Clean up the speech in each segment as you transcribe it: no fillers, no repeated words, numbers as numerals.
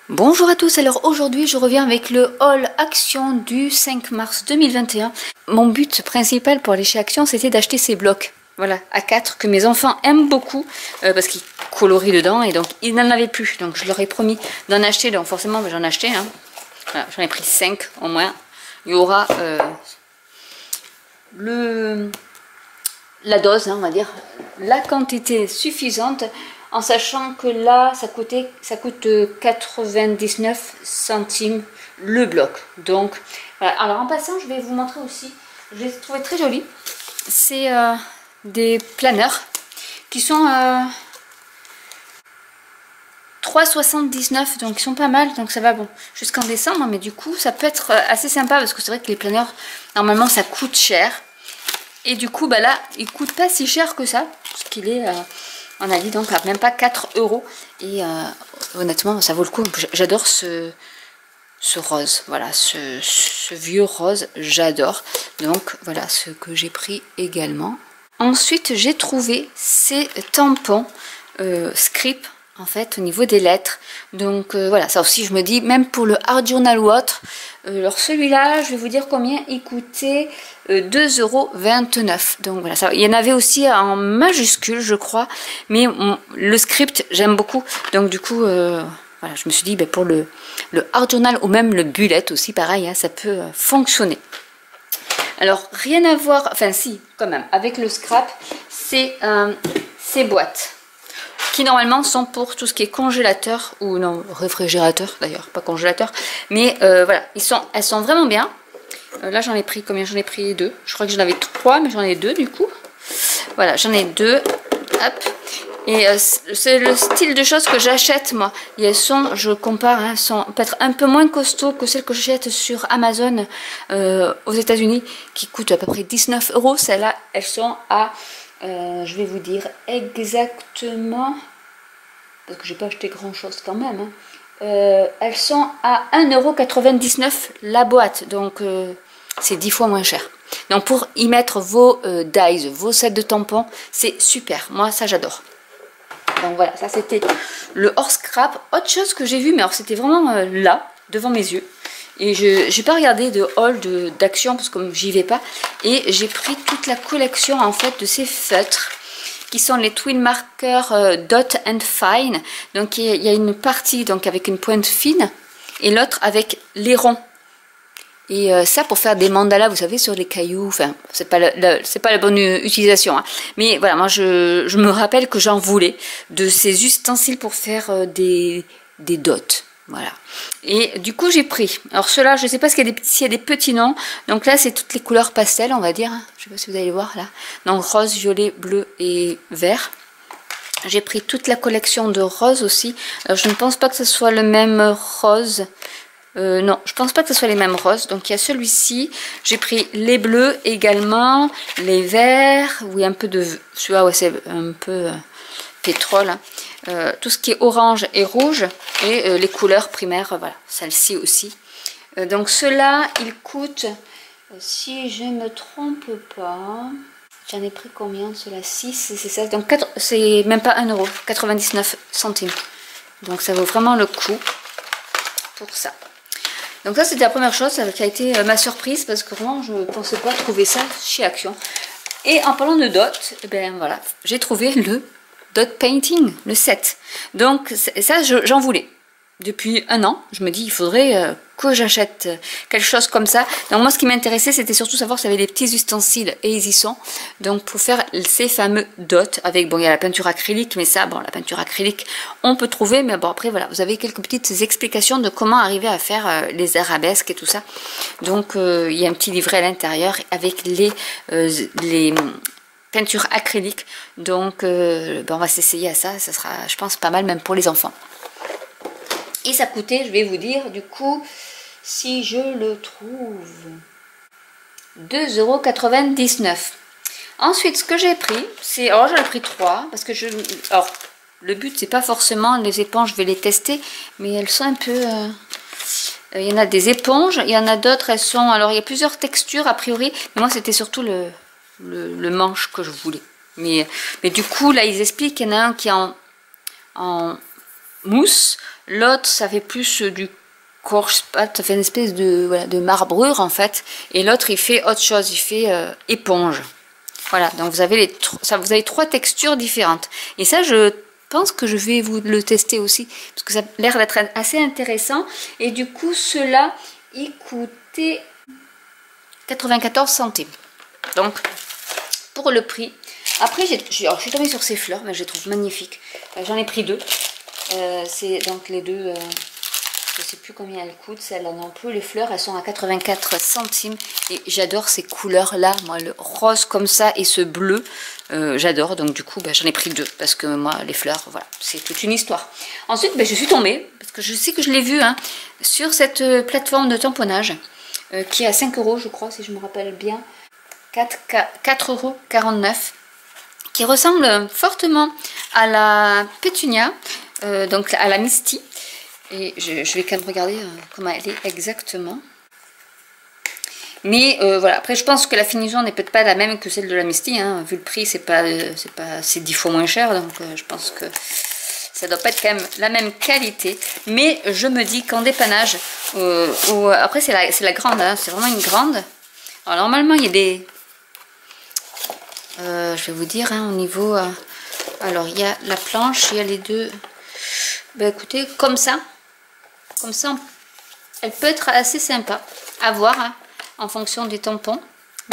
Bonjour à tous, alors aujourd'hui je reviens avec le haul Action du 5 mars 2021. Mon but principal pour aller chez Action c'était d'acheter ces blocs, voilà, A4 que mes enfants aiment beaucoup parce qu'ils colorient dedans et donc ils n'en avaient plus. Donc je leur ai promis d'en acheter, donc forcément j'en ai acheté, hein. Voilà, j'en ai pris 5 au moins. Il y aura la dose, hein, on va dire, la quantité suffisante. En sachant que là, ça coûte 99 centimes le bloc. Donc, voilà. Alors en passant, je vais vous montrer aussi, je les ai trouvés très jolis. C'est des planeurs qui sont 3,79, donc ils sont pas mal. Donc ça va bon jusqu'en décembre, mais du coup, ça peut être assez sympa parce que c'est vrai que les planeurs, normalement, ça coûte cher. Et du coup, bah là, il coûte pas si cher que ça, parce qu'il est... on a dit donc à même pas 4 €. Et honnêtement, ça vaut le coup. J'adore ce rose. Voilà, ce vieux rose, j'adore. Donc voilà ce que j'ai pris également. Ensuite, j'ai trouvé ces tampons script en fait au niveau des lettres. Donc voilà, ça aussi je me dis, même pour le hard journal ou autre. Alors celui-là, je vais vous dire combien il coûtait, 2,29 €. Donc voilà, ça, il y en avait aussi en majuscule, je crois. Mais le script, j'aime beaucoup. Donc du coup, voilà, je me suis dit, ben, pour le hard journal ou même le bullet aussi, pareil, hein, ça peut fonctionner. Alors, rien à voir, enfin si, quand même, avec le scrap, c'est ces boîtes qui normalement sont pour tout ce qui est congélateur, ou non, réfrigérateur d'ailleurs, pas congélateur, mais voilà, elles sont vraiment bien. Là j'en ai pris combien? J'en ai pris 2, je crois que j'en avais 3, mais j'en ai 2 du coup. Voilà, j'en ai 2, hop. Et c'est le style de choses que j'achète moi. Et elles sont, je compare, hein, sont peut-être un peu moins costauds que celles que j'achète sur Amazon aux États-Unis, qui coûtent à peu près 19 €. Celles-là, elles sont à... je vais vous dire exactement, parce que j'ai pas acheté grand chose quand même, hein. Elles sont à 1,99 € la boîte, donc c'est 10 fois moins cher. Donc pour y mettre vos dies, vos sets de tampons, c'est super, moi ça j'adore. Donc voilà, ça c'était le hors scrap. Autre chose que j'ai vu, mais alors c'était vraiment là, devant mes yeux. Et je n'ai pas regardé de haul d'Action parce que j'y vais pas. Et j'ai pris toute la collection en fait de ces feutres qui sont les Twin Marker Dot and Fine. Donc il y a une partie donc avec une pointe fine et l'autre avec les ronds. Et ça pour faire des mandalas, vous savez, sur les cailloux, enfin c'est pas la bonne utilisation, hein. Mais voilà, moi je me rappelle que j'en voulais de ces ustensiles pour faire des dots. Voilà. Et du coup, j'ai pris. Alors, ceux-là, je ne sais pas s'il y a des petits noms. Donc là, c'est toutes les couleurs pastel, on va dire. Je ne sais pas si vous allez voir là. Donc, rose, violet, bleu et vert. J'ai pris toute la collection de roses aussi. Alors, je ne pense pas que ce soit le même rose. Non, je pense pas que ce soit les mêmes roses. Donc, il y a celui-ci. J'ai pris les bleus également. Les verts. Oui, un peu de... Celui-là, ouais, c'est un peu... pétrole, hein. Tout ce qui est orange et rouge et les couleurs primaires, voilà, celle-ci aussi. Donc ceux-là, ils coûtent, si je ne me trompe pas, j'en ai pris combien ceux-là? 6, c'est ça, donc c'est même pas 1 €, 99 centimes. Donc ça vaut vraiment le coup pour ça. Donc ça c'était la première chose qui a été ma surprise parce que vraiment je ne pensais pas trouver ça chez Action. Et en parlant de dot, eh ben voilà, j'ai trouvé le dot painting, le set. Donc ça j'en voulais depuis 1 an. Je me dis il faudrait que j'achète quelque chose comme ça. Donc moi ce qui m'intéressait c'était surtout savoir s'il y avait des petits ustensiles, et ils y sont. Donc pour faire ces fameux dots avec, bon il y a la peinture acrylique, mais ça bon la peinture acrylique on peut trouver, mais bon après voilà vous avez quelques petites explications de comment arriver à faire les arabesques et tout ça. Donc il y a un petit livret à l'intérieur avec les peinture acrylique, donc ben on va s'essayer à ça, ça sera je pense pas mal même pour les enfants. Et ça coûtait, je vais vous dire du coup, si je le trouve, 2,99 €. Ensuite ce que j'ai pris, c'est, alors j'en ai pris 3 parce que alors le but c'est pas forcément les éponges, je vais les tester, mais elles sont un peu il y en a des éponges, il y en a d'autres, elles sont, alors il y a plusieurs textures a priori, mais moi c'était surtout le manche que je voulais. Mais du coup, là, ils expliquent qu'il y en a un qui est en mousse, l'autre ça fait plus du corchspate, ça fait une espèce de, voilà, de marbrure en fait, et l'autre il fait autre chose, il fait éponge. Voilà, donc vous avez vous avez 3 textures différentes. Et ça, je pense que je vais vous le tester aussi, parce que ça a l'air d'être assez intéressant. Et du coup, cela, il coûtait 94 centimes. Donc, pour le prix. Après, je suis tombée sur ces fleurs, mais je les trouve magnifiques. J'en ai pris 2. C'est donc les deux... je sais plus combien elles coûtent, celles-là non plus. Les fleurs, elles sont à 84 centimes. Et j'adore ces couleurs-là. Moi, le rose comme ça et ce bleu, j'adore. Donc du coup, j'en ai pris 2. Parce que moi, les fleurs, voilà, c'est toute une histoire. Ensuite, je suis tombée, parce que je sais que je l'ai vu, hein, sur cette plateforme de tamponnage, qui est à 5 €, je crois, si je me rappelle bien. 4,49 €. Qui ressemble fortement à la pétunia, donc à la Misty. Et je vais quand même regarder comment elle est exactement. Mais voilà, après je pense que la finition n'est peut-être pas la même que celle de la Misty, hein. Vu le prix, c'est 10 fois moins cher, donc je pense que ça doit pas être quand même la même qualité. Mais je me dis qu'en dépannage, après c'est la grande, hein, c'est vraiment une grande. Alors normalement il y a des... je vais vous dire, hein, au niveau... alors il y a la planche, il y a les deux... écoutez, comme ça, elle peut être assez sympa à voir, hein, en fonction des tampons.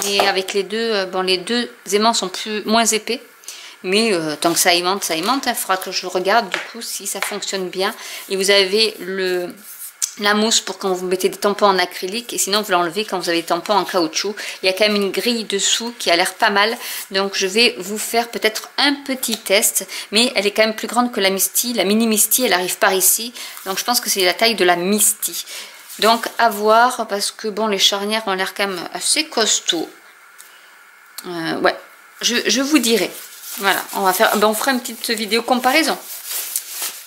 Mais avec les deux, les deux aimants sont moins épais. Mais tant que ça aimente, il faudra que je regarde du coup si ça fonctionne bien. Et vous avez la mousse pour quand vous mettez des tampons en acrylique, et sinon vous l'enlevez quand vous avez des tampons en caoutchouc. Il y a quand même une grille dessous qui a l'air pas mal, donc je vais vous faire peut-être un petit test, mais elle est quand même plus grande que la Misty. La mini Misty, elle arrive par ici, donc je pense que c'est la taille de la Misty. Donc à voir, parce que bon, les charnières ont l'air quand même assez costauds. Ouais, je vous dirai. Voilà, on fera une petite vidéo comparaison.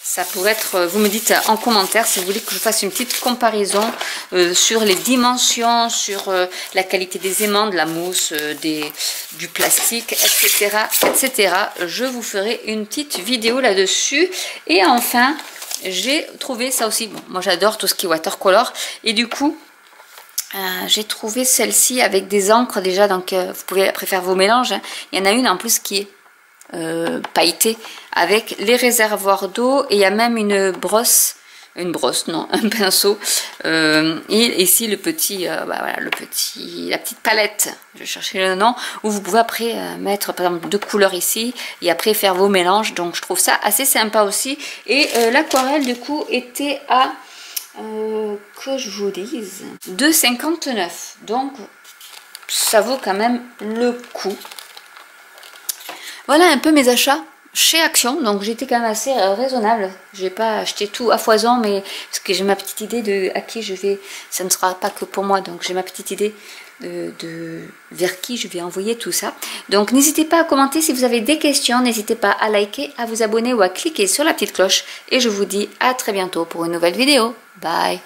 Ça pourrait être, vous me dites en commentaire si vous voulez que je fasse une petite comparaison sur les dimensions, sur la qualité des aimants, de la mousse, du plastique, etc., etc. Je vous ferai une petite vidéo là-dessus. Et enfin, j'ai trouvé ça aussi. Bon, moi j'adore tout ce qui est watercolor. Et du coup, j'ai trouvé celle-ci avec des encres déjà. Donc vous pouvez après faire vos mélanges, hein. Il y en a une en plus qui est pailleté avec les réservoirs d'eau, et il y a même un pinceau, et ici le petit, voilà, la petite palette, je cherchais le nom, où vous pouvez après mettre par exemple 2 couleurs ici et après faire vos mélanges. Donc je trouve ça assez sympa aussi. Et l'aquarelle du coup était à que je vous dise 2,59 €, donc ça vaut quand même le coup. Voilà un peu mes achats chez Action. Donc j'étais quand même assez raisonnable. Je n'ai pas acheté tout à foison, mais parce que j'ai ma petite idée de à qui je vais. Ça ne sera pas que pour moi, donc j'ai ma petite idée de vers qui je vais envoyer tout ça. Donc n'hésitez pas à commenter si vous avez des questions. N'hésitez pas à liker, à vous abonner ou à cliquer sur la petite cloche. Et je vous dis à très bientôt pour une nouvelle vidéo. Bye!